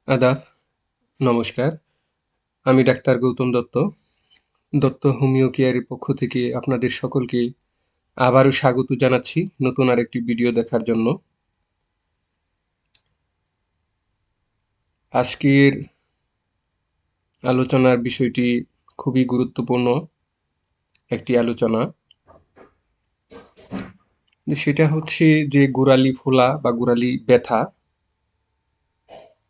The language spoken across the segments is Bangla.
আদাব, নমস্কার। আমি ডাক্তার গৌতম দত্ত। দত্ত হোমিও কেয়ারের পক্ষ থেকে আপনাদের সকলকে আবারও স্বাগত জানাচ্ছি নতুন আরেকটি ভিডিও দেখার জন্য। আজকের আলোচনার বিষয়টি খুবই গুরুত্বপূর্ণ একটি আলোচনা। সেটা হচ্ছে যে গোড়ালি ফোলা বা গোড়ালি ব্যথা,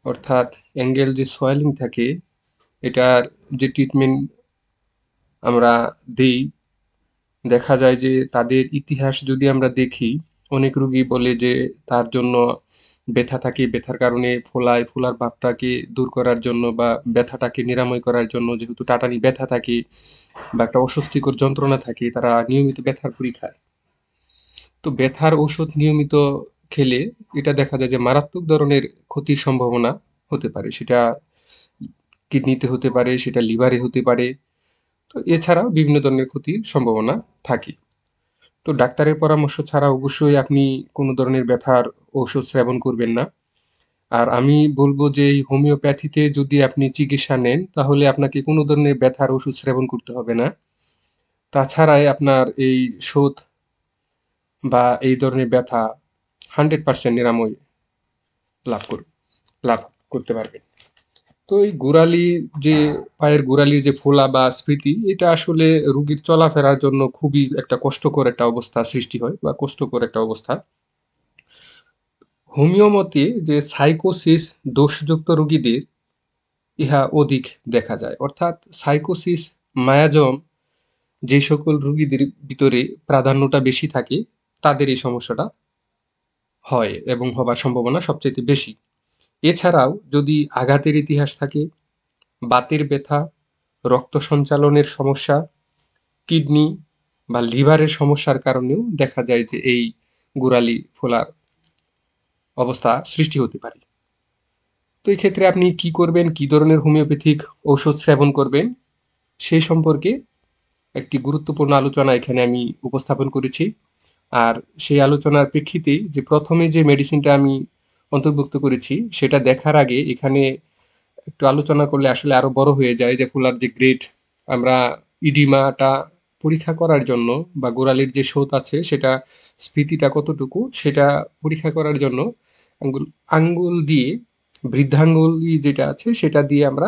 অর্থাৎ অ্যাঙ্গেল যে সোয়েলিং থাকে, এটার যে ট্রিটমেন্ট আমরা দেই, দেখা যায় যে তাদের ইতিহাস যদি আমরা দেখি, অনেক রোগী বলে যে তার জন্য ব্যথা থাকে, ব্যথার কারণে ফোলায়, ফোলার ভাবটাকে দূর করার জন্য বা ব্যথাটাকে নিরাময় করার জন্য, যেহেতু টাটানি ব্যথা থাকে বা একটা অস্বস্তিকর যন্ত্রণা থাকে, তারা নিয়মিত ব্যথার বড়ি খায়। তো ব্যথার ওষুধ নিয়মিত খেলে এটা দেখা যায় যে মারাত্মক ধরনের ক্ষতির সম্ভাবনা হতে পারে। সেটা কিডনিতে হতে পারে, সেটা লিভারে হতে পারে। তো এছাড়াও বিভিন্ন ধরনের ক্ষতির সম্ভাবনা থাকে। তো ডাক্তারের পরামর্শ ছাড়া অবশ্যই আপনি কোনো ধরনের ব্যথার ঔষধ সেবন করবেন না। আর আমি বলবো যে এই হোমিওপ্যাথিতে যদি আপনি চিকিৎসা নেন, তাহলে আপনাকে কোনো ধরনের ব্যথার ওষুধ সেবন করতে হবে না। তাছাড়াই আপনার এই শোথ বা এই ধরনের ব্যথা 100% নিরাময় লাভ করবে, লাভ করতে পারবেন। তো এই গোড়ালি, যে পায়ের গোড়ালির যে ফোলা বা স্ফীতি, এটা আসলে রুগীর চলাফেরার জন্য খুবই একটা কষ্টকর একটা অবস্থা সৃষ্টি হয় বা কষ্টকর একটা অবস্থা। হোমিও মতে যে সাইকোসিস দোষযুক্ত রোগীদের ইহা অধিক দেখা যায়, অর্থাৎ সাইকোসিস মায়াজম যে সকল রোগীদের ভিতরে প্রাধান্যটা বেশি থাকে, তাদের এই সমস্যাটা হয় এবং হবার সম্ভাবনা সবচেয়ে বেশি। এছাড়াও যদি আঘাতের ইতিহাস থাকে, বাতের ব্যথা, রক্ত সঞ্চালনের সমস্যা, কিডনি বা লিভারের সমস্যার কারণেও দেখা যায় যে এই গোড়ালি ফোলার অবস্থা সৃষ্টি হতে পারে। তো এই ক্ষেত্রে আপনি কি করবেন, কি ধরনের হোমিওপ্যাথিক ঔষধ সেবন করবেন, সেই সম্পর্কে একটি গুরুত্বপূর্ণ আলোচনা এখানে আমি উপস্থাপন করেছি। আর সেই আলোচনার প্রেক্ষিতে যে প্রথমে যে মেডিসিনটা আমি অন্তর্ভুক্ত করেছি, সেটা দেখার আগে এখানে একটু আলোচনা করলে আসলে আরো বড় হয়ে যায় যে ফুলার যে গ্রেড, আমরা ইডিমাটা পরীক্ষা করার জন্য বা গোড়ালির যে শোথ আছে সেটা স্ফীতিটা কতটুকু সেটা পরীক্ষা করার জন্য আঙ্গুল আঙ্গুল দিয়ে, বৃদ্ধাঙ্গুল যেটা আছে সেটা দিয়ে আমরা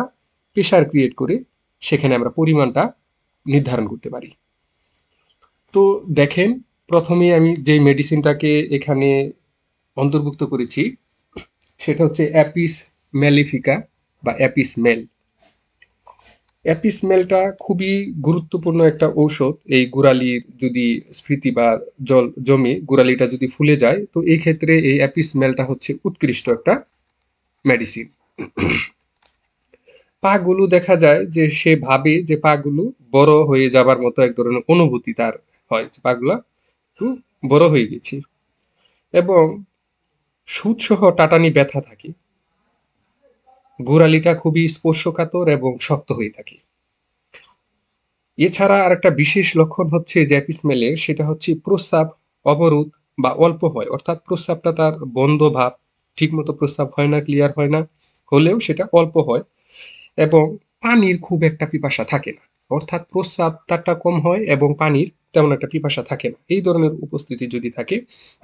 প্রেশার ক্রিয়েট করে সেখানে আমরা পরিমাণটা নির্ধারণ করতে পারি। তো দেখেন, প্রথমে আমি যে মেডিসিনটাকে এখানে অন্তর্ভুক্ত করেছি সেটা হচ্ছে অ্যাপিস ম্যালিফিকা বা অ্যাপিস মেল। অ্যাপিসমেলটা খুবই গুরুত্বপূর্ণ একটা ঔষধ। এই গোড়ালির যদি স্ফীতি বা জল জমে গোড়ালিটা যদি ফুলে যায়, তো এই ক্ষেত্রে এই অ্যাপিসমেলটা হচ্ছে উৎকৃষ্ট একটা মেডিসিন। পাগুলো দেখা যায় যে সে ভাবে যে পাগুলো বড় হয়ে যাবার মতো এক ধরনের অনুভূতি তার হয়, যে পাগুলা একটু বড় হয়ে গেছে, এবং সুদসহ টাটানি ব্যথা থাকে। গোড়ালিটা খুবই স্পর্শকাতর এবং শক্ত হয়ে থাকে। এছাড়া আরেকটা বিশেষ লক্ষণ হচ্ছে জ্যাপিসমেলের, সেটা হচ্ছে প্রস্রাব অবরোধ বা অল্প হয়, অর্থাৎ প্রস্রাবটা তার বন্ধ ভাব, ঠিকমতো প্রস্রাব হয় না, ক্লিয়ার হয় না, হলেও সেটা অল্প হয়, এবং পানির খুব একটা পিপাসা থাকে না, অর্থাৎ প্রস্রাব তারটা কম হয় এবং পানির তেমন একটা পিপাসা থাকে না। এই ধরনের উপস্থিতি যদি থাকে,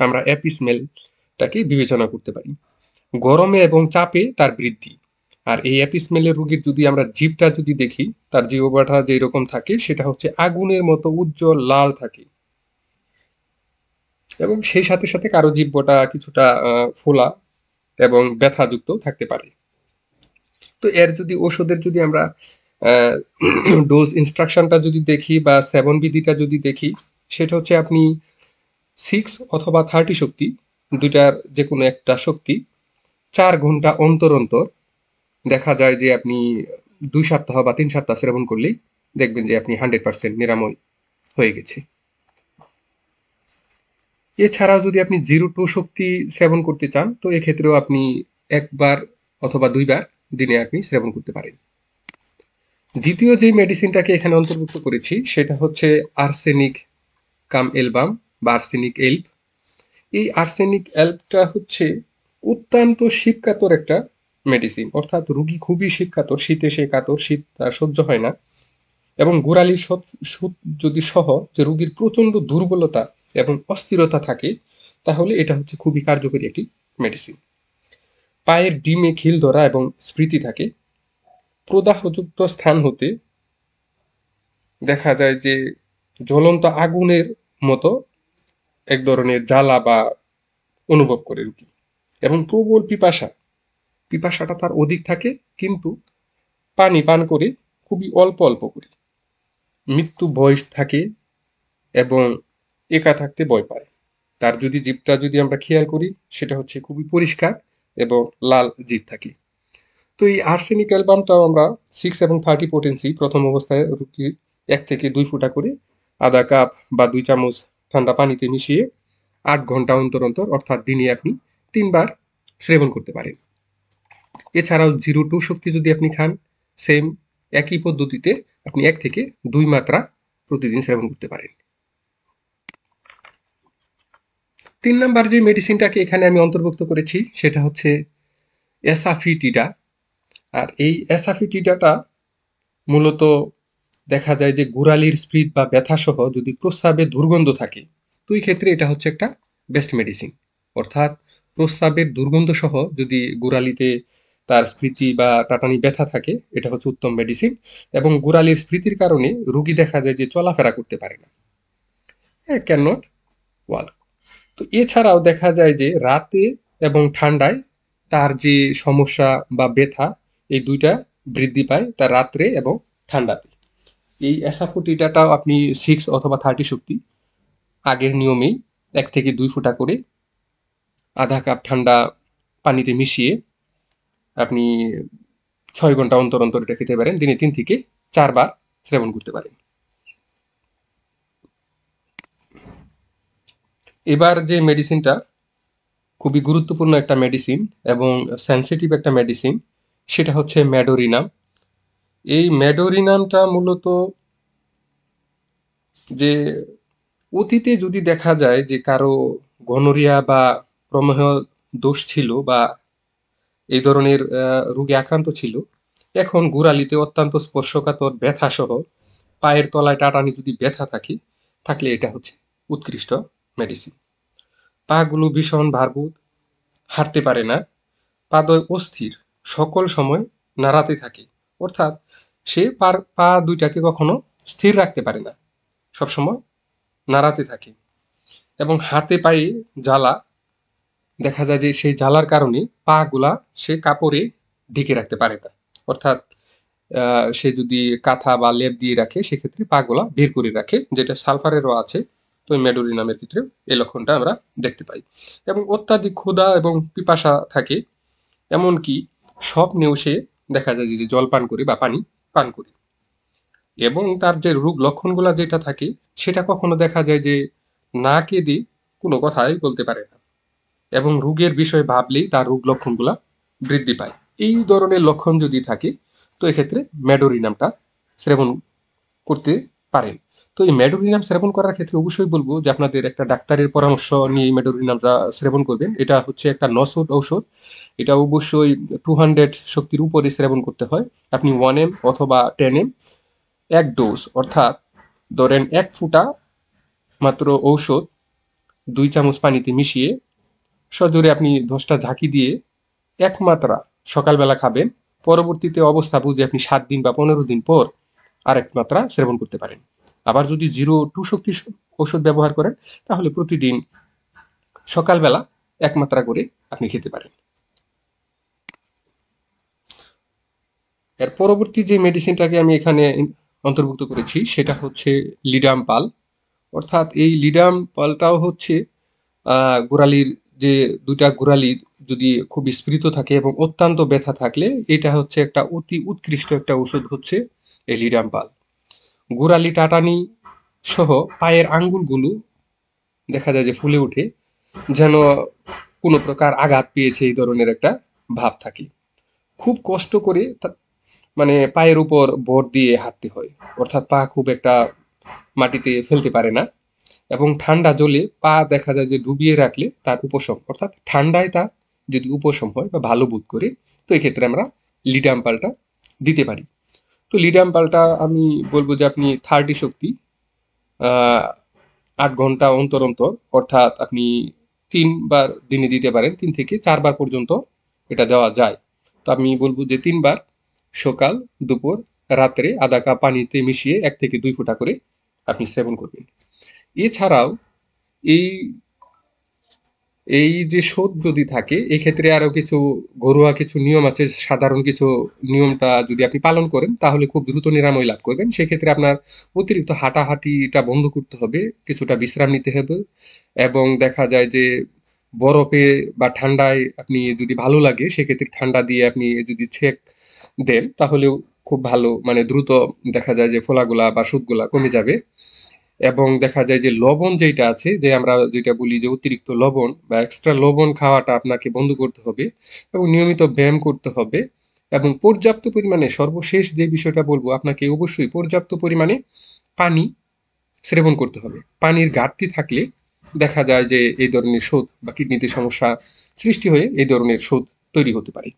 আমরা অ্যাপিসমেলটাকে বিবেচনা করতে পারি। গরমে এবং চাপে তার বৃদ্ধি। আর এই অ্যাপিসমেলের রোগীর যদি আমরা জিভটা যদি দেখি, তার জিহ্বাটা যে রকম থাকে সেটা হচ্ছে আগুনের মতো উজ্জ্বল লাল থাকে, এবং সেই সাথে সাথে কারো জিহ্বাটা কিছুটা ফোলা এবং ব্যথাযুক্ত থাকতে পারে। তো এর যদি ওষুধের যদি আমরা ডোজ ইনস্ট্রাকশনটা যদি দেখি বা সেবন বিধিটা যদি দেখি, সেটা হচ্ছে আপনি 6 অথবা 30 শক্তি, দুইটার যে কোনো একটা শক্তি 4 ঘন্টা অন্তর অন্তর, দেখা যায় যে আপনি 2 সপ্তাহ বা 3 সপ্তাহ সেবন করলেই দেখবেন যে আপনি 100% নিরাময় হয়ে গেছে। এছাড়াও যদি আপনি 0 টু শক্তি সেবন করতে চান, তো এক্ষেত্রেও আপনি একবার অথবা 2বার দিনে আপনি সেবন করতে পারেন। দ্বিতীয় যে মেডিসিনটাকে এখানে অন্তর্ভুক্ত করেছি সেটা হচ্ছে আর্সেনিক কাম এলবাম বা আর্সেনিক এল্প। এই আর্সেনিক এল্পটা হচ্ছে অত্যন্ত শীতকাতর একটা মেডিসিন, অর্থাৎ রুগী খুবই শীতকাতর, শীতে সে কাতর, শীত তার সহ্য হয় না, এবং গোড়ালির সুদ যদি সহ যে রুগীর প্রচন্ড দুর্বলতা এবং অস্থিরতা থাকে, তাহলে এটা হচ্ছে খুবই কার্যকরী একটি মেডিসিন। পায়ের ডিমে খিল ধরা এবং স্মৃতি থাকে। প্রদাহযুক্ত স্থান হতে দেখা যায় যে জ্বলন্ত আগুনের মতো এক ধরনের জ্বালা বা অনুভব করে রুগী। এবং প্রবল পিপাসাটা তার অধিক থাকে, কিন্তু পানি পান করে খুবই অল্প অল্প করে। মৃত্যু ভয় থাকে এবং একা থাকতে ভয় পায়। তার যদি জিভটা যদি আমরা খেয়াল করি, সেটা হচ্ছে খুবই পরিষ্কার এবং লাল জিভ থাকে। তো এই আর্সেনিক অ্যালবামটাও আমরা 6 এবং 30 পোটেন্সি প্রথম অবস্থায় রুগীর 1 থেকে 2 ফোঁটা করে আধা কাপ বা 2 চামচ ঠান্ডা পানিতে মিশিয়ে 8 ঘন্টা অন্তর অন্তর, অর্থাৎ দিনে আপনি 3 বার সেবন করতে পারেন। এছাড়াও 0-2 শক্তি যদি আপনি খান, সেম একই পদ্ধতিতে আপনি 1 থেকে 2 মাত্রা প্রতিদিন সেবন করতে পারেন। 3 নাম্বার যে মেডিসিনটাকে এখানে আমি অন্তর্ভুক্ত করেছি সেটা হচ্ছে এসাফিটিডা। আর এই এসাফিটিডাটা মূলত দেখা যায় যে গোড়ালির স্প্রিট বা ব্যথা সহ যদি প্রস্রাবে দুর্গন্ধ থাকে, তো এই ক্ষেত্রে এটা হচ্ছে একটা বেস্ট মেডিসিন। অর্থাৎ প্রস্রাবের দুর্গন্ধ সহ যদি গোড়ালিতে তার স্মৃতি বা টাটানি ব্যথা থাকে, এটা হচ্ছে উত্তম মেডিসিন। এবং গোড়ালির স্মৃতির কারণে রোগী দেখা যায় যে চলাফেরা করতে পারে না, ক্যান নট ওয়াক। তো এছাড়াও দেখা যায় যে রাতে এবং ঠান্ডায় তার যে সমস্যা বা ব্যথা, এই দুইটা বৃদ্ধি পায় তার রাত্রে এবং ঠান্ডাতে। এই অ্যাসাফোটিডাটাও আপনি 6 অথবা 30 শক্তি আগের নিয়মেই 1 থেকে 2 ফোঁটা করে আধা কাপ ঠান্ডা পানিতে মিশিয়ে আপনি 6 ঘন্টা অন্তর অন্তর এটা খেতে পারেন। দিনে 3 থেকে 4 বার সেবন করতে পারেন। এবার যে মেডিসিনটা খুবই গুরুত্বপূর্ণ একটা মেডিসিন এবং সেন্সিটিভ একটা মেডিসিন, সেটা হচ্ছে ম্যাডোরিনাম। এই ম্যাডোরিনামটা মূলত যে অতীতে যদি দেখা যায় যে কারো গনোরিয়া বা প্রমেহ দোষ ছিল বা এই ধরনের রোগে আক্রান্ত ছিল, এখন গোড়ালিতে অত্যন্ত স্পর্শকাতর ব্যথা সহ পায়ের তলায় টাটানি যদি ব্যথা থাকলে এটা হচ্ছে উৎকৃষ্ট মেডিসিন। পাগুলো ভীষণ ভারবোধ, হাঁটতে পারে না, পাদয় অস্থির, সকল সময় নাড়াতে থাকে। অর্থাৎ সে পা দুইটাকে কখনো স্থির রাখতে পারে না, সবসময় নাড়াতে থাকে। এবং হাতে পায়ে জ্বালা, দেখা যায় যে সেই জ্বালার কারণে পা গুলা সে কাপড়ে ঢেকে রাখতে পারে না। অর্থাৎ সে যদি কাঁথা বা লেপ দিয়ে রাখে, সেক্ষেত্রে পা গুলা বের করে রাখে, যেটা সালফারেরও আছে। তো ম্যাডোরিনামের ক্ষেত্রে এই লক্ষণটা আমরা দেখতে পাই। এবং অত্যাধিক ক্ষুধা এবং পিপাসা থাকে, এমনকি স্বপ্নেও সে দেখা যায় যে জল পান করে বা পানি পান করে। এবং তার যে রোগ লক্ষণগুলা যেটা থাকে, সেটা কখনো দেখা যায় যে না কেঁদে কোনো কথাই বলতে পারে না, এবং রোগের বিষয়ে ভাবলেই তার রোগ লক্ষণগুলা বৃদ্ধি পায়। এই ধরনের লক্ষণ যদি থাকে, তো এক্ষেত্রে ম্যাডোরিনামটা সেবন করতে পারেন। তো এই ম্যাডোরিনাম সেবন করার ক্ষেত্রে অবশ্যই বলবো যে আপনাদের একটা ডাক্তারের পরামর্শ নিয়ে এই ম্যাডোরিনামটা সেবন করবেন। এটা হচ্ছে একটা নসড ঔষধ। এটা অবশ্যই 200 শক্তির উপরে সেবন করতে হয়। আপনি 1 এম অথবা 10 এম 1 ডোজ, অর্থাৎ ধরেন 1 ফোঁটা মাত্র ঔষধ 2 চামচ পানিতে মিশিয়ে সজোরে আপনি 10টা ঝাঁকি দিয়ে 1 মাত্রা সকালবেলা খাবেন। পরবর্তীতে অবস্থা বুঝে আপনি 7 দিন বা 15 দিন পর আরেক মাত্রা সেবন করতে পারেন। আবার যদি 0-2 শক্তি ওষুধ ব্যবহার করেন, তাহলে প্রতিদিন সকালবেলা 1 মাত্রা করে আপনি খেতে পারেন। এর পরবর্তী যে মেডিসিনটাকে আমি এখানে অন্তর্ভুক্ত করেছি সেটা হচ্ছে লিডাম পাল। অর্থাৎ এই লিডাম পালটাও হচ্ছে গোড়ালির যে দুইটা গোড়ালি যদি খুব স্ফীত থাকে এবং অত্যন্ত ব্যথা থাকলে, এটা হচ্ছে একটা অতি উৎকৃষ্ট একটা ওষুধ হচ্ছে এই লিডাম পাল। গোড়ালি টাটানি সহ পায়ের আঙ্গুলগুলো দেখা যায় যে ফুলে ওঠে, যেন কোনো প্রকার আঘাত পেয়েছে এই ধরনের একটা ভাব থাকে। খুব কষ্ট করে মানে পায়ের উপর ভর দিয়ে হাঁটতে হয়, অর্থাৎ পা খুব একটা মাটিতে ফেলতে পারে না। এবং ঠান্ডা জলে পা দেখা যায় যে ডুবিয়ে রাখলে তার উপশম, অর্থাৎ ঠান্ডায় তা যদি উপশম হয় বা ভালো বোধ করে, তো এক্ষেত্রে আমরা লিডাম্পালটা দিতে পারি। তো লিডাম্পালটা আমি বলবো যে আপনি 30 শক্তি 8 ঘন্টা অন্তর অন্তর, অর্থাৎ আপনি 3 বার দিনে দিতে পারেন, 3 থেকে 4 বার পর্যন্ত এটা দেওয়া যায়। তো আমি বলবো যে 3 বার, সকাল, দুপুর, রাত্রে আধা কাপ পানিতে মিশিয়ে 1 থেকে 2 ফোঁটা করে আপনি সেবন করবেন। এছাড়াও এই এই যে শোধ যদি থাকে, এক্ষেত্রে আরো কিছু ঘরোয়া কিছু নিয়ম আছে। সাধারণ কিছু নিয়মটা যদি আপনি পালন করেন তাহলে খুব দ্রুত নিরাময় লাভ করবেন। সেক্ষেত্রে আপনার অতিরিক্ত হাঁটাহাঁটিটা বন্ধ করতে হবে, কিছুটা বিশ্রাম নিতে হবে, এবং দেখা যায় যে বরফে বা ঠান্ডায় আপনি যদি ভালো লাগে সেক্ষেত্রে ঠান্ডা দিয়ে আপনি যদি ছেঁক দেন তাহলেও খুব ভালো, মানে দ্রুত দেখা যায় যে ফোলাগুলা বা সুদগুলা কমে যাবে। এবং দেখা যায় যে লবণ যেটা আছে, যে আমরা যেটা বলি যে অতিরিক্ত লবণ বা এক্সট্রা লবণ খাওয়াটা আপনাকে বন্ধ করতে হবে, এবং নিয়মিত ব্যায়াম করতে হবে, এবং পর্যাপ্ত পরিমাণে, সর্বশেষ যে বিষয়টা বলবো, আপনাকে অবশ্যই পর্যাপ্ত পরিমাণে পানি সেবন করতে হবে। পানির ঘাটতি থাকলে দেখা যায় যে এই ধরনের শোধ বা কিডনিতে সমস্যা সৃষ্টি হয়ে এই ধরনের শোধ তৈরি হতে পারে।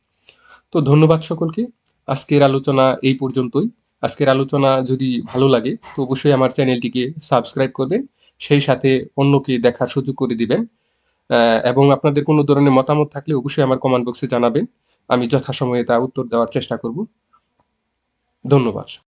তো ধন্যবাদ সকলকে। আজকের আলোচনা এই পর্যন্তই। আজকের আলোচনা যদি ভালো লাগে তো অবশ্যই আমার চ্যানেলটিকে সাবস্ক্রাইব করবেন, সেই সাথে অন্যকে দেখার সুযোগ করে দিবেন। এবং আপনাদের কোনো ধরনের মতামত থাকলে অবশ্যই আমার কমেন্ট বক্সে জানাবেন। আমি যথাসময়ে তা উত্তর দেওয়ার চেষ্টা করব। ধন্যবাদ।